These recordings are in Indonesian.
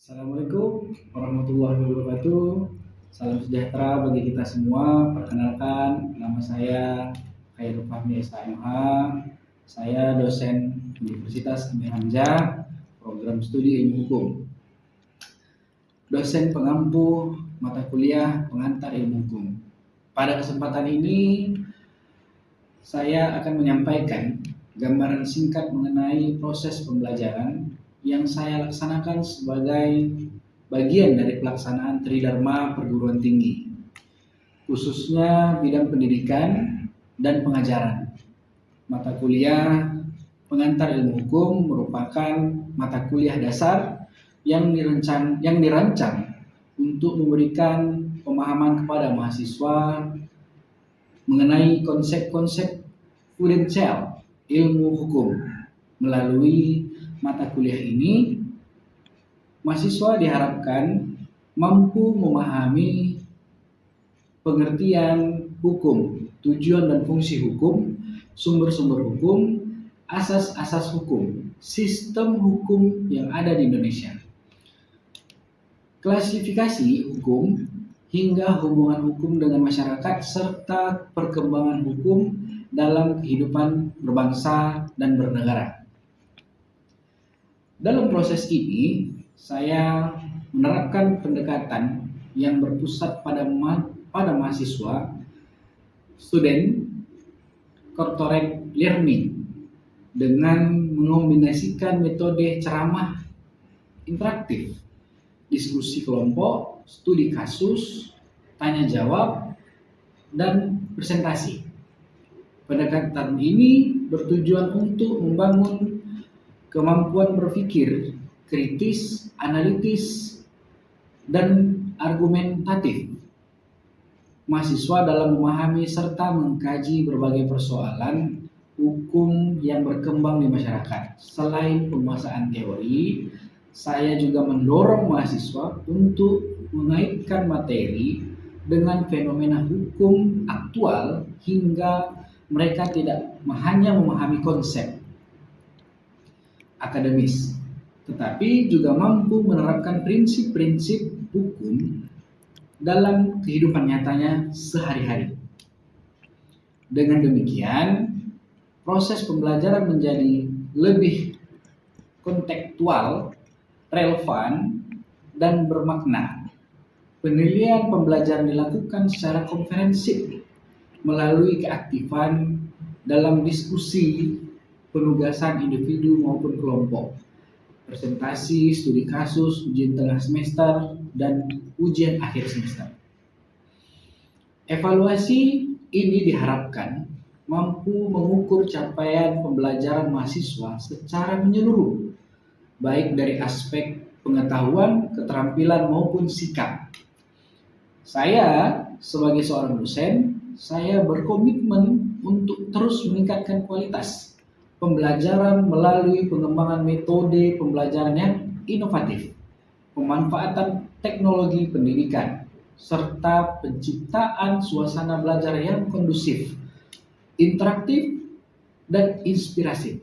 Assalamualaikum warahmatullahi wabarakatuh. Salam sejahtera bagi kita semua. Perkenalkan, nama saya Khairul Fahmi SHMH. Saya dosen Universitas Amir Hamzah, program studi ilmu hukum. Dosen pengampu mata kuliah pengantar ilmu hukum. Pada kesempatan ini, saya akan menyampaikan gambaran singkat mengenai proses pembelajaran yang saya laksanakan sebagai bagian dari pelaksanaan Tridharma Perguruan Tinggi, khususnya bidang pendidikan dan pengajaran. Mata kuliah pengantar ilmu hukum merupakan mata kuliah dasar yang dirancang untuk memberikan pemahaman kepada mahasiswa mengenai konsep-konsep prudensial ilmu hukum. Melalui mata kuliah ini, mahasiswa diharapkan mampu memahami pengertian hukum, tujuan dan fungsi hukum, sumber-sumber hukum, asas-asas hukum, sistem hukum yang ada di Indonesia, klasifikasi hukum, hingga hubungan hukum dengan masyarakat, serta perkembangan hukum dalam kehidupan berbangsa dan bernegara. Dalam proses ini, saya menerapkan pendekatan yang berpusat pada mahasiswa, student corporate learning, dengan mengombinasikan metode ceramah interaktif, diskusi kelompok, studi kasus, tanya jawab, dan presentasi. Pendekatan ini bertujuan untuk membangun kemampuan berpikir kritis, analitis, dan argumentatif mahasiswa dalam memahami serta mengkaji berbagai persoalan hukum yang berkembang di masyarakat. Selain penguasaan teori, saya juga mendorong mahasiswa untuk mengaitkan materi dengan fenomena hukum aktual hingga mereka tidak hanya memahami konsep akademis, tetapi juga mampu menerapkan prinsip-prinsip hukum dalam kehidupan nyatanya sehari-hari. Dengan demikian, proses pembelajaran menjadi lebih kontekstual, relevan, dan bermakna. Penilaian pembelajaran dilakukan secara komprehensif melalui keaktifan dalam diskusi, penugasan individu maupun kelompok, presentasi, studi kasus, ujian tengah semester, dan ujian akhir semester. Evaluasi ini diharapkan mampu mengukur capaian pembelajaran mahasiswa secara menyeluruh, baik dari aspek pengetahuan, keterampilan, maupun sikap. Saya sebagai seorang dosen, saya berkomitmen untuk terus meningkatkan kualitas pembelajaran melalui pengembangan metode pembelajaran yang inovatif, pemanfaatan teknologi pendidikan, serta penciptaan suasana belajar yang kondusif, interaktif, dan inspiratif.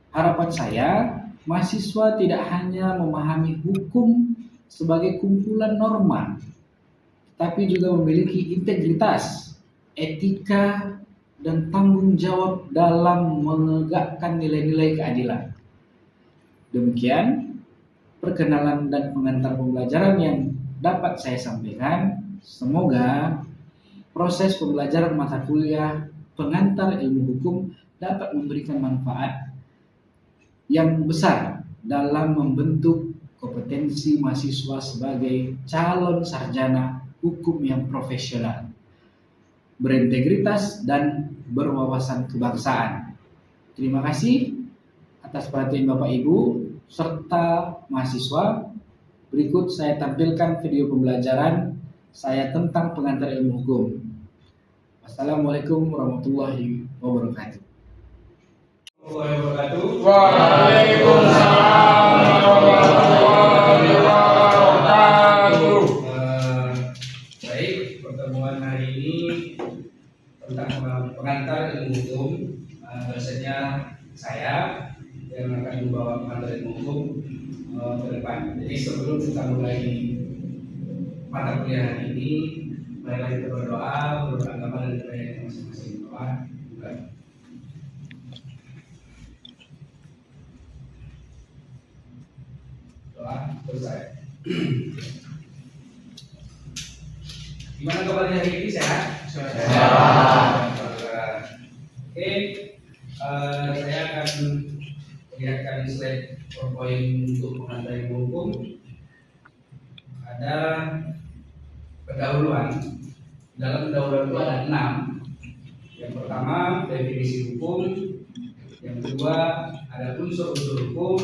Harapan saya, mahasiswa tidak hanya memahami hukum sebagai kumpulan norma, tapi juga memiliki integritas, etika, dan tanggung jawab dalam menegakkan nilai-nilai keadilan. Demikian perkenalan dan pengantar pembelajaran yang dapat saya sampaikan. Semoga proses pembelajaran mata kuliah pengantar ilmu hukum dapat memberikan manfaat yang besar dalam membentuk kompetensi mahasiswa sebagai calon sarjana hukum yang profesional, berintegritas, dan berwawasan kebangsaan. Terima kasih atas perhatian Bapak Ibu serta mahasiswa. Berikut saya tampilkan video pembelajaran saya tentang pengantar ilmu hukum. Wassalamualaikum warahmatullahi wabarakatuh. Waalaikumsalam warahmatullahi wabarakatuh. Baik, pertemuan hari ini tentang pengantar ilmu hukum, dosennya saya. yang akan membawa materi hukum ke depan. Jadi sebelum kita mulai mata kuliah hari ini, marilah kita berdoa, beragama dan percaya masing-masing. Doa juga. Doa selesai. Gimana kabarnya hari ini, sehat? Sehat. Oke, saya akan lihatkan slide PowerPoint untuk mengenai hukum. Ada pendahuluan. Dalam pendahuluan itu ada 6. Yang pertama definisi hukum, yang kedua ada unsur-unsur hukum,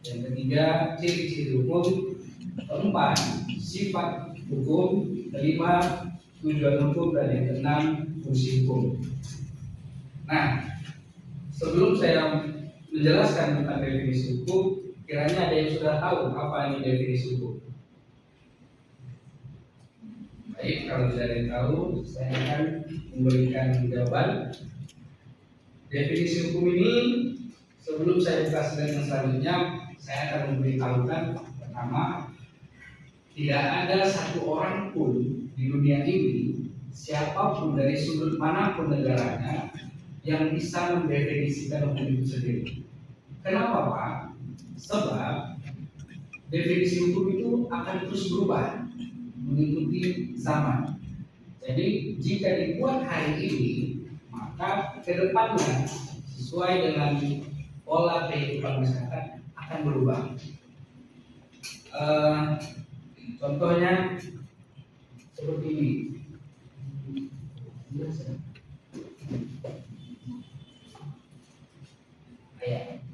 yang ketiga ciri-ciri hukum, keempat sifat hukum, kelima tujuan hukum, dan yang keenam fungsi hukum. Nah, sebelum saya menjelaskan tentang definisi hukum, kiranya ada yang sudah tahu apa ini definisi hukum? Baik, kalau sudah ada yang tahu, saya akan memberikan jawaban. Definisi hukum ini, sebelum saya buka slide yang selanjutnya, saya akan memberitahukan pertama, tidak ada satu orang pun di dunia ini, siapapun dari sudut manapun negaranya, yang bisa mendefinisikan hukum itu sendiri. Kenapa, Pak? Sebab definisi hukum itu akan terus berubah mengikuti zaman. Jadi jika dibuat hari ini, maka ke depannya sesuai dengan pola kehidupan masyarakat akan berubah. Contohnya seperti ini.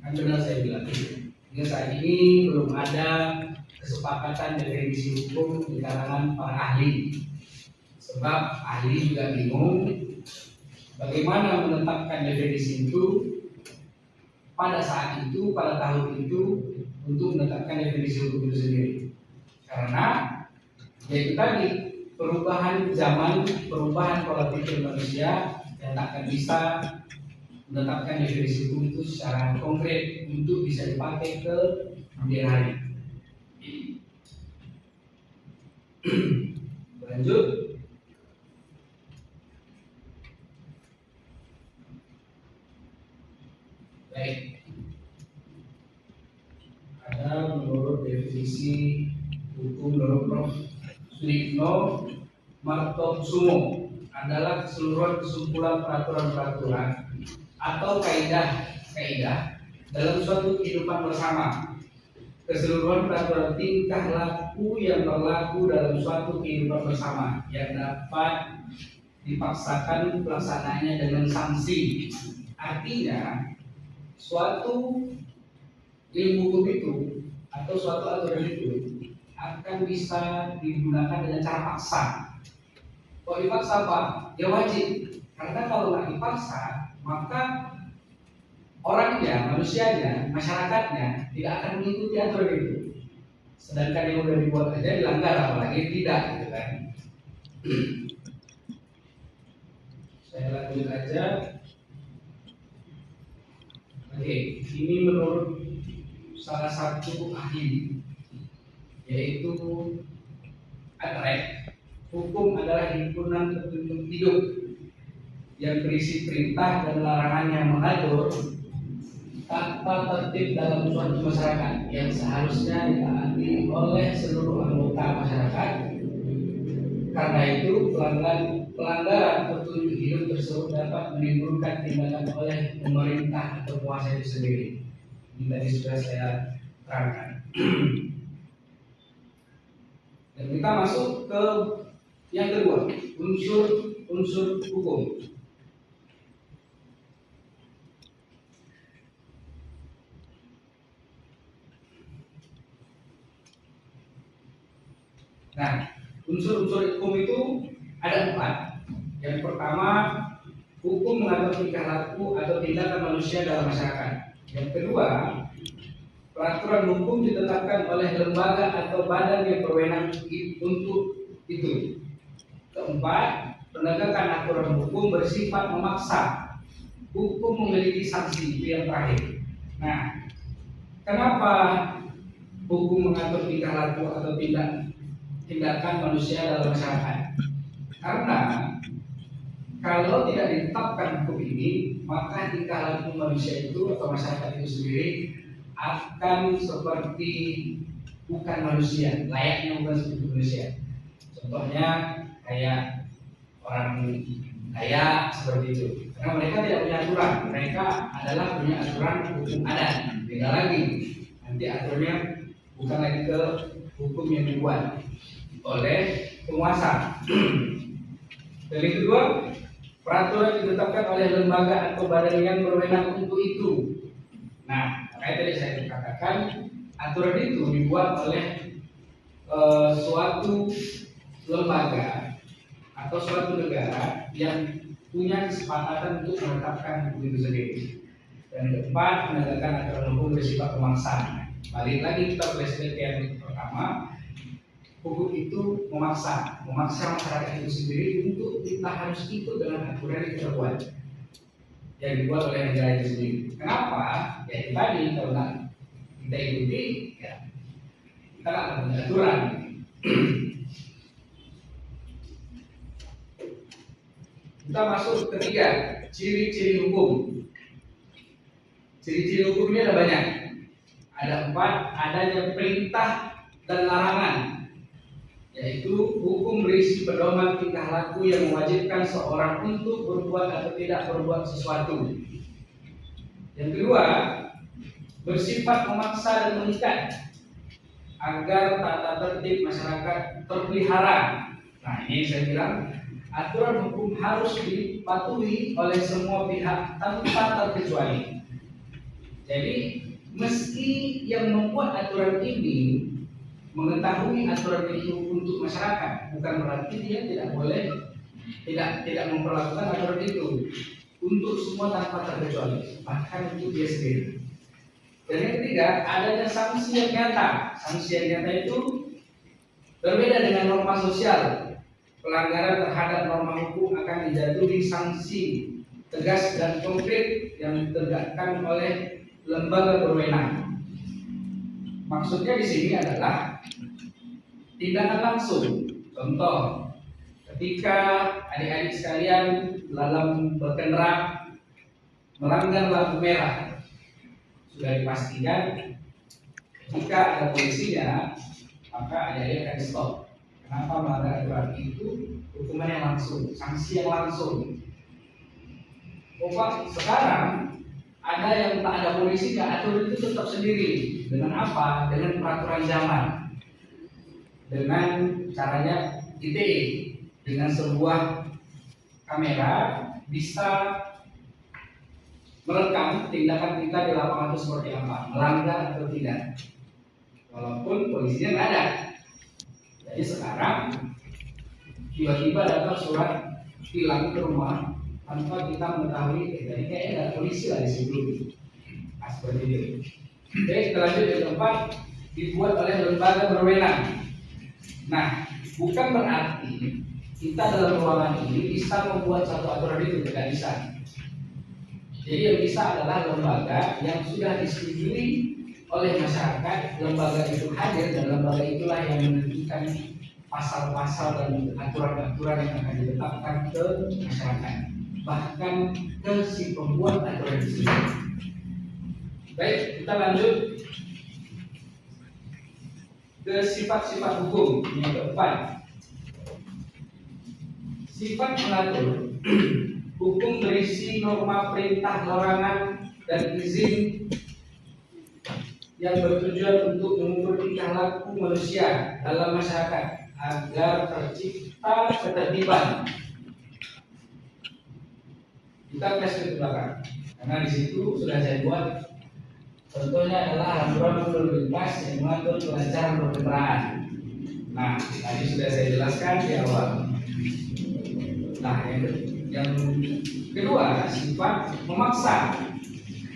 Kan benar saya bilang, hingga saat ini belum ada kesepakatan definisi hukum di kalangan para ahli. Sebab ahli juga bingung bagaimana menetapkan definisi itu pada saat itu, pada tahun itu, untuk menetapkan definisi hukum itu sendiri. Karena yaitu tadi perubahan zaman, perubahan pola pikir manusia yang tak akan bisa menetapkan definisi hukum itu secara konkret untuk bisa dipakai ke kemudian hari. Lanjut. Baik. Ada menurut definisi hukum menurut Prof. Sudipno Martokusumo adalah keseluruhan kesimpulan peraturan-peraturan atau kaidah-kaidah dalam suatu kehidupan bersama, keseluruhan peraturan tingkah laku yang berlaku dalam suatu kehidupan bersama yang dapat dipaksakan pelaksanaannya dengan sanksi. Artinya suatu ilmu hukum itu atau suatu aturan itu akan bisa digunakan dengan cara paksa. Kalau dipaksa apa? Ya wajib. Karena kalau nggak dipaksa, maka orangnya, manusianya, masyarakatnya tidak akan mengikuti aturan itu. Sedangkan yang udah dibuat aja dilanggar, apalagi tidak, gitu kan? Saya lanjut aja. Oke, ini menurut salah satu ahli, yaitu Atrecht. Hukum adalah himpunan petunjuk hidup yang berisi perintah dan larangan yang mengatur tanpa tertib dalam suatu masyarakat yang seharusnya ditaati oleh seluruh anggota masyarakat. Karena itu pelanggaran petunjuk hidup tersebut dapat menimbulkan tindakan oleh pemerintah atau penguasa itu sendiri. Ini tadi sudah saya terangkan. Dan kita masuk ke yang kedua, unsur hukum. Nah, unsur-unsur hukum itu ada 4. Yang pertama, hukum mengatur tingkah laku atau tindakan manusia dalam masyarakat. Yang kedua, peraturan hukum ditetapkan oleh lembaga atau badan yang berwenang untuk itu. Keempat, penegakan aturan hukum bersifat memaksa. Hukum memiliki sanksi, itu yang terakhir. Nah, Kenapa hukum mengatur tingkah laku atau tindakan manusia dalam masyarakat? Karena kalau tidak ditetapkan hukum ini, maka tingkah laku manusia itu atau masyarakat itu sendiri akan seperti bukan manusia, layaknya bukan seperti manusia. Contohnya kayak orang kaya seperti itu, karena mereka tidak punya aturan, mereka adalah punya aturan hukum adat. Beda lagi, nanti aturannya bukan lagi ke hukum yang dibuat oleh penguasa. Dan yang kedua, peraturan ditetapkan oleh lembaga atau badan yang berwenang untuk itu. Nah, makanya tadi saya katakan aturan itu dibuat oleh suatu lembaga atau suatu negara yang punya kesepakatan untuk menetapkan hukum itu sendiri. Dan keempat, menegakkan aturan hukum bersifat memaksa. Balik lagi kita flashback yang pertama, hukum itu memaksa masyarakat itu sendiri untuk kita harus ikut dengan aturan yang terbuat, yang dibuat oleh negara itu sendiri. Kenapa? Ya itu tadi, kalau nggak kita ikuti, ya kita nggak akan punya aturan. Kita masuk ketiga, ciri-ciri hukum. Ciri-ciri hukum ini ada banyak. Ada 4, adanya perintah dan larangan, yaitu hukum berisi pedoman tingkah laku yang mewajibkan seorang untuk berbuat atau tidak berbuat sesuatu. Yang kedua, bersifat memaksa dan mengikat agar tata tertib masyarakat terpelihara. Nah, ini saya bilang aturan hukum harus dipatuhi oleh semua pihak tanpa terkecuali. Jadi meski yang membuat aturan ini mengetahui aturan ini untuk masyarakat, bukan berarti dia tidak boleh tidak memperlakukan aturan itu untuk semua tanpa terkecuali, bahkan untuk dia sendiri. Dan yang ketiga, adanya sanksi yang nyata. Sanksi yang nyata itu berbeda dengan norma sosial. Pelanggaran terhadap norma hukum akan dijatuhi sanksi tegas dan konkret yang ditegakkan oleh lembaga berwenang. Maksudnya di sini adalah tindakan langsung. Contoh, ketika adik-adik sekalian dalam berkendara melanggar lampu merah, sudah dipastikan jika ada polisinya, maka adik-adik akan stop. Kenapa melanggar aturan itu? Hukuman yang langsung, sanksi yang langsung. Sekarang ada yang tak ada polisinya, aturan itu tetap sendiri. Dengan apa? Dengan peraturan zaman. Dengan caranya ITE, dengan sebuah kamera bisa merekam tindakan kita di lapangan itu seperti apa, melanggar atau tidak, walaupun polisinya nggak ada. Jadi sekarang tiba-tiba datang surat hilang ke rumah tanpa kita mengetahui, jadi kayaknya ada polisi lah di situ. Nah, seperti itu. Oke, kita lanjut yang keempat, dibuat oleh lembaga berwenang. Nah, bukan berarti kita dalam ruangan ini bisa membuat satu aturan itu, tidak bisa. Jadi yang bisa adalah lembaga yang sudah disetujui oleh masyarakat, lembaga itu hadir dan lembaga itulah yang menentukan pasal-pasal dan aturan-aturan yang akan ditetapkan ke masyarakat, bahkan ke si pembuat aturan itu. Baik, kita lanjut ke sifat-sifat hukum yang keempat. Sifat mengatur. Hukum berisi norma perintah, larangan, dan izin yang bertujuan untuk mengukur tingkah laku manusia dalam masyarakat agar tercipta ketertiban. Kita flashback ke belakang, karena di situ sudah saya buat. Contohnya adalah aturan lalu lintas yang mengatur kelancaran berkendaraan. Nah, tadi sudah saya jelaskan di awal. Nah, yang kedua, sifat memaksa,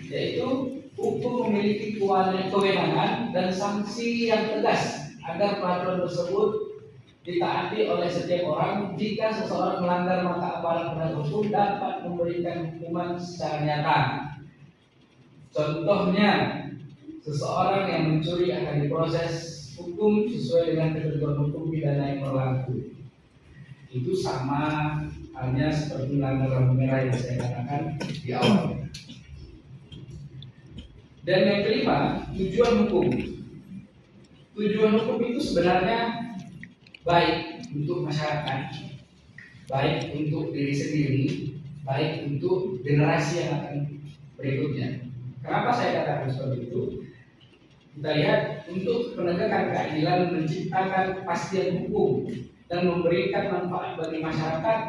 yaitu hukum memiliki kewenangan dan sanksi yang tegas agar peraturan tersebut ditaati oleh setiap orang. Jika seseorang melanggar, maka aparat penegak hukum dapat memberikan hukuman secara nyata. Contohnya, seseorang yang mencuri akan diproses hukum sesuai dengan ketentuan hukum pidana yang berlaku. Itu sama halnya seperti melanggar lampu merah yang saya katakan di awal. Dan yang kelima, tujuan hukum. Tujuan hukum itu sebenarnya baik untuk masyarakat, baik untuk diri sendiri, baik untuk generasi yang akan berikutnya. Kenapa saya katakan seperti itu? Kita lihat, untuk penegakan keadilan, menciptakan kepastian hukum dan memberikan manfaat bagi masyarakat.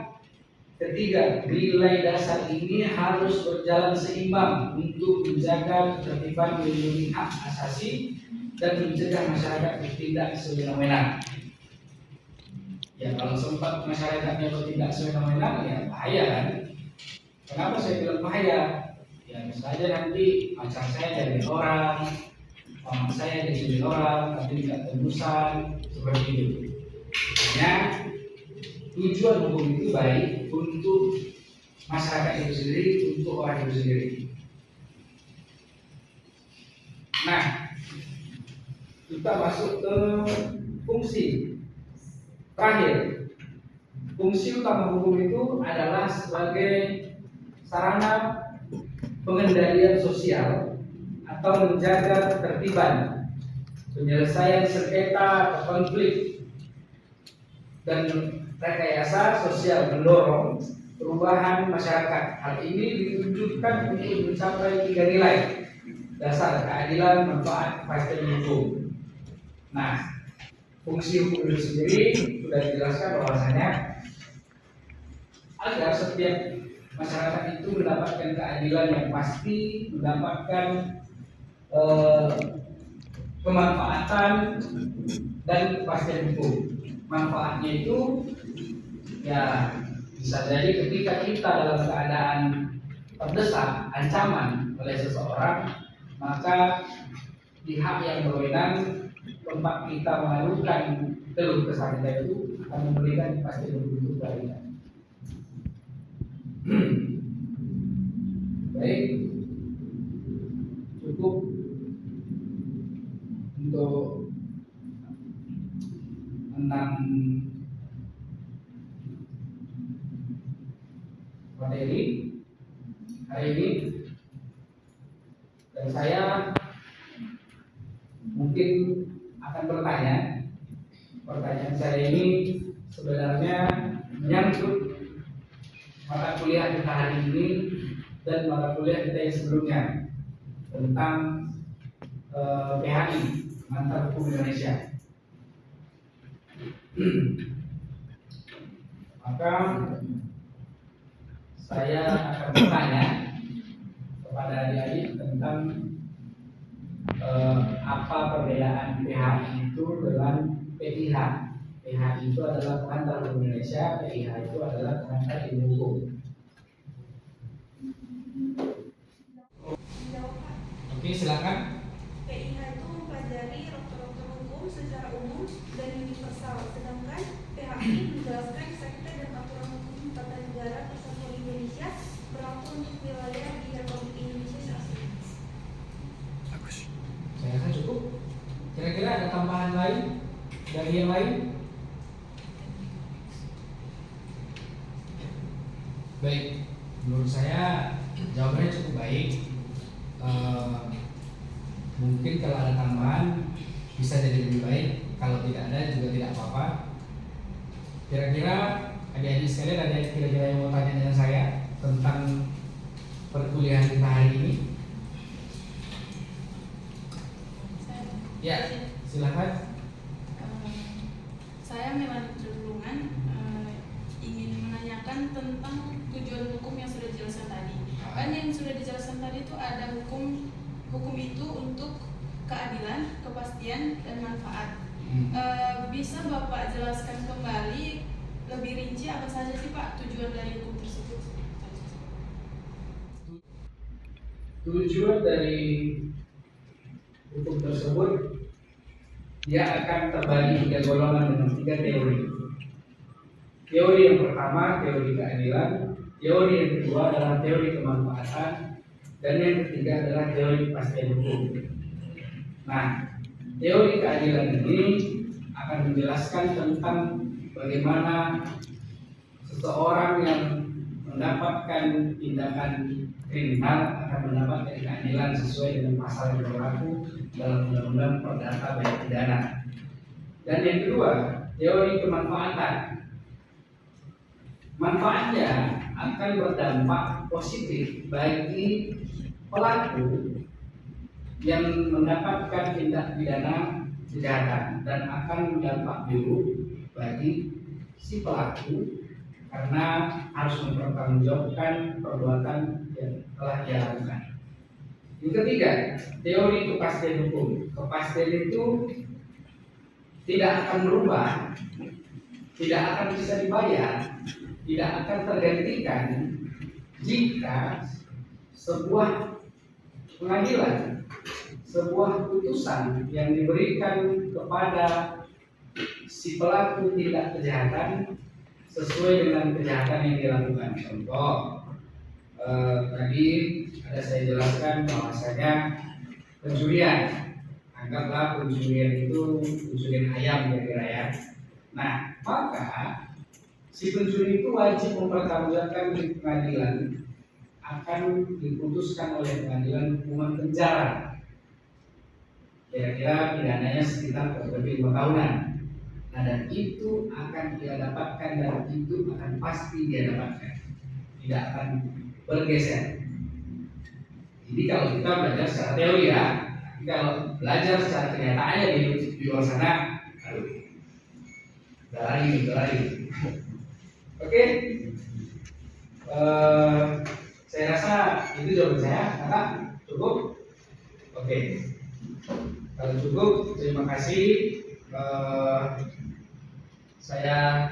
Ketiga, nilai dasar ini harus berjalan seimbang untuk menjaga ketertiban, melindungi hak asasi dan mencegah masyarakat bertindak semena-mena. Ya, kalau sempat masyarakatnya bertindak semena-mena, ya bahaya kan? Kenapa saya bilang bahaya? Ya misalnya nanti pacar saya dari orang, mama saya dari orang, tapi tidak tembusan seperti itu. Hanya tujuan hukum itu baik untuk masyarakat itu sendiri, untuk orang itu sendiri. Nah, kita masuk ke fungsi terakhir. Fungsi utama hukum itu adalah sebagai sarana pengendalian sosial atau menjaga ketertiban, penyelesaian sengketa atau konflik, dan rekayasa sosial, mendorong perubahan masyarakat. Hal ini ditunjukkan untuk mencapai 3 nilai dasar: keadilan, manfaat, kepastian hukum. Nah, fungsi hukum itu sendiri sudah dijelaskan bahwasanya agar setiap masyarakat itu mendapatkan keadilan yang pasti, mendapatkan kemanfaatan dan kepastian hukum. Manfaatnya itu ya bisa jadi ketika kita dalam keadaan terdesak, ancaman oleh seseorang, maka pihak yang berwenang tempat kita mengadukan keluh kesah kita itu akan memberikan kepastian hukum itu kepada kita. Baik, cukup untuk tentang materi hari ini, dan saya mungkin akan bertanya. Pertanyaan saya ini sebenarnya menyangkut mata kuliah kita hari ini dan mata kuliah kita yang sebelumnya tentang PHI, Pengantar Hukum Indonesia. Maka saya akan bertanya kepada adik-adik tentang apa perbedaan PHI itu dengan PIH. PHI itu adalah Pengantar Hukum Indonesia, PIH itu adalah Pengantar Ilmu Hukum. Oke, silakan. PIH itu mempelajari dokter-dokter hukum secara umum dan universal, sedangkan PHI menjelaskan sekte dan aturan hukum tata negara Kesatuan Indonesia berlaku untuk wilayah di Republik Indonesia saat ini. Saya rasa cukup. Kira-kira ada tambahan lain dari yang lain? Baik, menurut saya jawabannya cukup baik. Mungkin kalau ada tambahan bisa jadi lebih baik, kalau tidak ada juga tidak apa-apa. Kira-kira adik-adik sekalian ada kira-kira yang mau tanya dengan saya tentang perkuliahan kita hari ini? Ya, silakan. Saya Melani Perhubungan ingin menanyakan tentang tujuan hukum yang sudah dijelaskan tadi. Kan yang sudah dijelaskan tadi itu ada hukum itu untuk keadilan, kepastian, dan manfaat. Bisa Bapak jelaskan kembali lebih rinci apa saja sih Pak tujuan dari hukum tersebut? Tujuan dari hukum tersebut, dia akan terbagi 3 golongan dengan 3 teori. Teori yang pertama teori keadilan, teori yang kedua adalah teori kemanfaatan, dan yang ketiga adalah teori kepastian hukum. Nah, teori keadilan ini akan menjelaskan tentang bagaimana seseorang yang mendapatkan tindakan kriminal akan mendapatkan keadilan sesuai dengan pasal yang berlaku dalam Undang-Undang Perdata Bayar Pidana. Dan yang kedua, teori kemanfaatan. Manfaatnya akan berdampak positif bagi pelaku yang mendapatkan tindak pidana kejahatan dan akan berdampak buruk bagi si pelaku karena harus mempertanggungjawabkan perbuatan yang telah dia lakukan. Yang ketiga, teori kepastian hukum. Kepastian itu tidak akan berubah, tidak akan bisa dibayar, tidak akan tergantikan jika sebuah pengadilan, sebuah putusan yang diberikan kepada si pelaku tindak kejahatan sesuai dengan kejahatan yang dilakukan. Contoh, tadi ada saya jelaskan bahwasanya pencurian, anggaplah pencurian itu pencurian ayam kira-kira ya. Nah, maka si pencuri itu wajib mempertanggungjawabkan di pengadilan, akan diputuskan oleh pengadilan hukuman penjara. Kira-kira pidananya sekitar kurang lebih 5 tahunan. Nah, dan itu akan dia dapatkan dan itu akan pasti dia dapatkan, tidak akan bergeser. Jadi kalau kita belajar secara teori ya, tapi kalau belajar secara kenyataannya di luar sana, aduh, lari. Oke, saya rasa itu jawaban saya. Kakak cukup? Oke, kalau cukup, terima kasih. Saya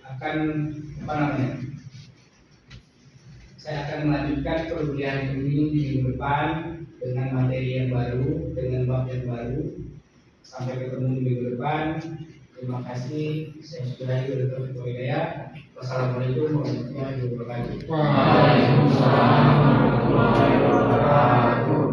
akan saya akan melanjutkan perkuliahan ini di minggu depan dengan materi yang baru, dengan bab yang baru. Sampai ketemu di minggu depan. Terima kasih. Saya sudahi Dr. Hidayat. Wassalamualaikum warahmatullahi wabarakatuh. Waalaikumsalam warahmatullahi wabarakatuh.